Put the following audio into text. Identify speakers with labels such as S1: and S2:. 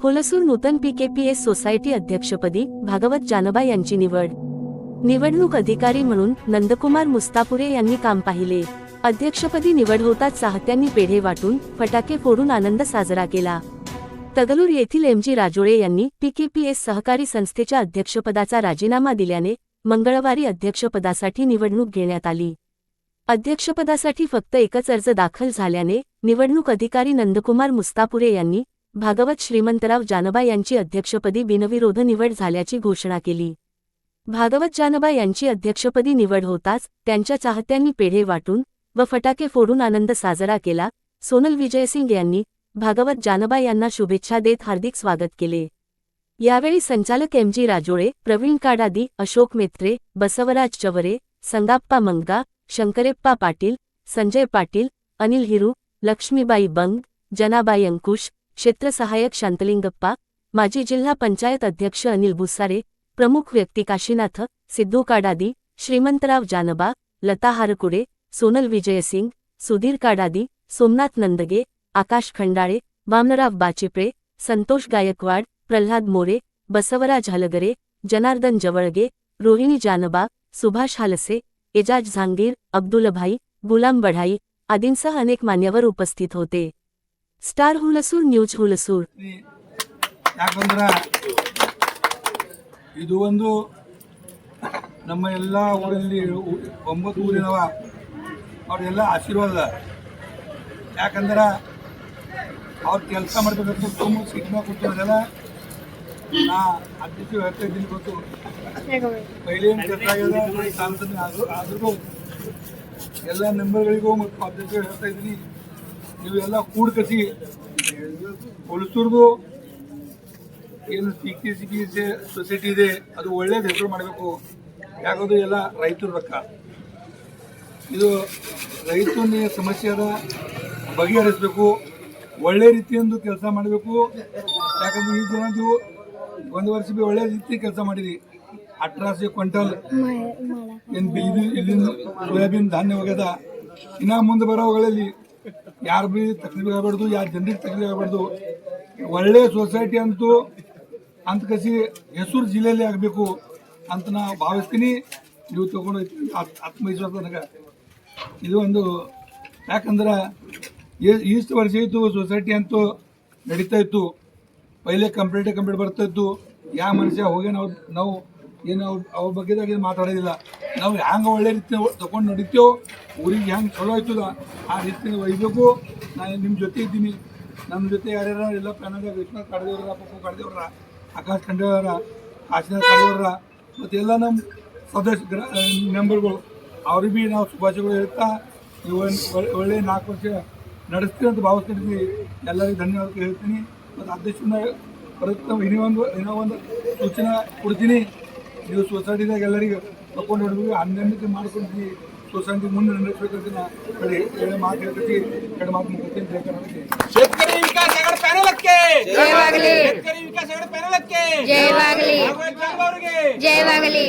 S1: होलसूर नूतन पीकेपीएस society अध्यक्षपदी भागवत जानबा यांची निवड। निवडणूक अधिकारी म्हणून नंदकुमार मुस्तापुरे यांनी काम पाहिले। अध्यक्षपदी निवड होताच चाहत्यांनी पेढे वाटून फटाके फोडून आनंद साजरा केला। तगलूर येथील एमजी राजोळे यांनी पीकेपीएस सहकारी संस्थेच्या अध्यक्षपदाचा राजीनामा दिल्याने मंगळवारी अध्यक्षपदासाठी निवडणूक घेण्यात आली। अध्यक्षपदासाठी फक्त एकच अर्ज दाखल झाल्याने निवडणूक अधिकारी नंदकुमार मुस्तापुरे यांनी भागवत श्रीमंतराव जानबा यांची अध्यक्षपदी बिनविरोध निवड झाल्याची घोषणा केली। भागवत जानबा यांची अध्यक्षपदी निवड होताच त्यांच्या चाहत्यांनी पेढे वाटून व फटाके फोडून आनंद साजरा केला। सोनल विजयसिंग यांनी भागवत जानबा यांना शुभेच्छा देत हार्दिक स्वागत केले। यावेळी संचालक एमजी राजोळे, प्रवीण काडादी, अशोक मेत्रे, बसवराज चवरे, संगाप्पा मंगा, शंकरेप्पा पाटील, संजय पाटील, अनिल हिरू, लक्ष्मीबाई बंग, जनाबाई अंकुश, क्षेत्र सहायक शांतलिंगप्पा, माजी जिल्हा पंचायत अध्यक्ष अनिल भुसारे, प्रमुख व्यक्ती काशीनाथ, सिद्धू काडादी, श्रीमंतराव जानबा, लता हारकुडे, सोनल विजयसिंग, सुधीर काडादी, सोमनाथ नंदगे, आकाश खंडाळे, वामनराव बाचिपळे, संतोष गायकवाड, प्रल्हाद मोरे, बसवराज हलगरे, जनार्दन जवळगे, रोहिणी जानबा, सुभाष हालसे, एजाज झांगीर, अब्दुलभाई, गुलाम बढाई आदींसह अनेक मान्यवर उपस्थित होते। Star Hulsoor news Hulsoor.
S2: ಯಾಕಂದ್ರೆ ಇದು ಒಂದು ನಮ್ಮ ಎಲ್ಲ ಊರಲ್ಲಿ 9 ಊರಿನವ ಅವರೆಲ್ಲ ಆಶೀರ್ವಾದ। ಯಾಕಂದ್ರೆ ಅವ್ರು ಕೆಲಸ ಮಾಡಬೇಕಂತ ತುಂಬ ಸಿಗ್ಮಾ ಕೊಟ್ಟಿರೋದೆಲ್ಲ ನಾ ಅಧ್ಯಕ್ಷ ಹೇಳ್ತಾ ಇದ್ದೀನಿ ಗೊತ್ತು ಪೈಲೇನು ಕೆಲಸ ಆಗ್ಯದ ಸಾಂಸದ ಆದ್ರೂ ಎಲ್ಲ ಮೆಂಬರ್ಗಳಿಗೂ ಮತ್ತು ಅಧ್ಯಕ್ಷ ಹೇಳ್ತಾ ಇದ್ದೀನಿ ನೀವೆಲ್ಲ ಕೂಡ್ಕಸಿ ಹುಲಸೂರ್ದು ಏನು ಸಿ ಸೊಸೈಟಿ ಇದೆ ಅದು ಒಳ್ಳೇದು ಹೆಸರು ಮಾಡಬೇಕು। ಯಾಕಂದ್ರೆ ಎಲ್ಲ ರೈತರ ರೊಕ್ಕ, ಇದು ರೈತನ ಸಮಸ್ಯೆ ಅದ ಬಗೆಹರಿಸಬೇಕು, ಒಳ್ಳೆ ರೀತಿಯಿಂದ ಕೆಲಸ ಮಾಡಬೇಕು। ಯಾಕಂದ್ರೆ ಈ ಜನದ್ದು 1 ವರ್ಷ ಬಿ ಒಳ್ಳೆ ರೀತಿ ಕೆಲಸ ಮಾಡಿರಿ। 1800 ಕ್ವಿಂಟಲ್ ಏನು ಇಲ್ಲಿಂದ ಸೋಯಾಬೀನ್ ಧಾನ್ಯ ಹೋಗ್ಯದ। ಇನ್ನ ಮುಂದೆ ಬರೋಗಳಲ್ಲಿ ಯಾರು ಬಿ ತಕ್ಲೀಫ್ ಆಗಬಾರ್ದು, ಯಾರು ಜನರಿಗೆ ತಕ್ಲೀಫ್ ಆಗಬಾರ್ದು। ಒಳ್ಳೆ ಸೊಸೈಟಿ ಅಂತೂ ಅಂತ ಕಸಿ ಹೆಸರು ಜಿಲ್ಲೆಯಲ್ಲಿ ಆಗಬೇಕು ಅಂತ ನಾ ಭಾವಿಸ್ತೀನಿ। ನೀವು ತಗೊಂಡು ಆತ್ಮವಿಶ್ವಾಸ ನನಗೆ ಇದು ಒಂದು। ಯಾಕಂದ್ರೆ ಇಷ್ಟು ವರ್ಷ ಇತ್ತು ಸೊಸೈಟಿ ಅಂತೂ ನಡೀತಾ ಇತ್ತು, ಪೈಲೆ ಕಂಪ್ಲೀಟ್ ಬರ್ತಾ ಇತ್ತು। ಯಾವ ಮನುಷ್ಯ ಹೋಗಿ ನಾವು ಏನು ಅವ್ರ ಬಗ್ಗೆದಾಗ ಮಾತಾಡೋದಿಲ್ಲ। ನಾವು ಹ್ಯಾಂಗೆ ಒಳ್ಳೆ ರೀತಿ ತಗೊಂಡು ನಡೀತೀವೋ ಊರಿಗೆ ಹೆಂಗೆ ಚಲೋ ಆಯ್ತದ ಆ ರೀತಿ ಒಯ್ಬೇಕು। ನಾನು ನಿಮ್ಮ ಜೊತೆ ಇದ್ದೀನಿ, ನಮ್ಮ ಜೊತೆ ಯಾರ್ಯಾರ ಎಲ್ಲ ಪ್ಯಾನಲ್ದಾಗ ವಿಶ್ವನಾಥ್ ಕಾಡದೇವ್ರ, ಪಪ್ಪು ಕಾಡದೇವ್ರ, ಆಕಾಶ್ ಖಂಡೇವರ, ಕಾಶಿನಾಥ್ ಕಾಡದೇವ್ರ ಮತ್ತು ಎಲ್ಲ ನಮ್ಮ ಸದಸ್ಯ ಮೆಂಬರ್ಗಳು ಅವ್ರಿಗೆ ಭೀ ನಾವು ಶುಭಾಶಯಗಳು ಹೇಳ್ತಾ ನೀವು ಒಳ್ಳೆ 4 ವರ್ಷ ನಡೆಸ್ತೀವಿ ಅಂತ ಭಾವಿಸ್ತಿರ್ತೀವಿ। ಎಲ್ಲರಿಗೂ ಧನ್ಯವಾದ ಹೇಳ್ತೀನಿ ಮತ್ತು ಅಧ್ಯಕ್ಷನ ಪ್ರಯತ್ನ ಇನ್ನೂ ಒಂದು ಸೂಚನೆ ಕೊಡ್ತೀನಿ। ನೀವು ಸೊಸೈಟಿದಾಗ ಎಲ್ಲರಿಗೆ ತಗೊಂಡು ಹೊಡ್ಬೇಕು, ಹಂಗಂದಿಕೆ ಮಾಡ್ಕೊಂಡ್ರಿ ಸೊಸೈಟಿ ಮುಂದೆ ನಡೆಸಬೇಕಂತ ನಾ ಮಾತು ಹೇಳ್ತೀವಿ। 2 ಮಾತು ಮುಗಿಸ್ತೀನಿ। ಜಯ ಕರ್ನಾಟಕ।
S3: शेतकरी विकास आघाडी पॅनलಕ್ಕೆ ಜಯವಾಗಲಿ। शेतकरी विकास आघाडी पॅनलಕ್ಕೆ ಜಯವಾಗಲಿ।
S4: ಜಯವಾಗಲಿ।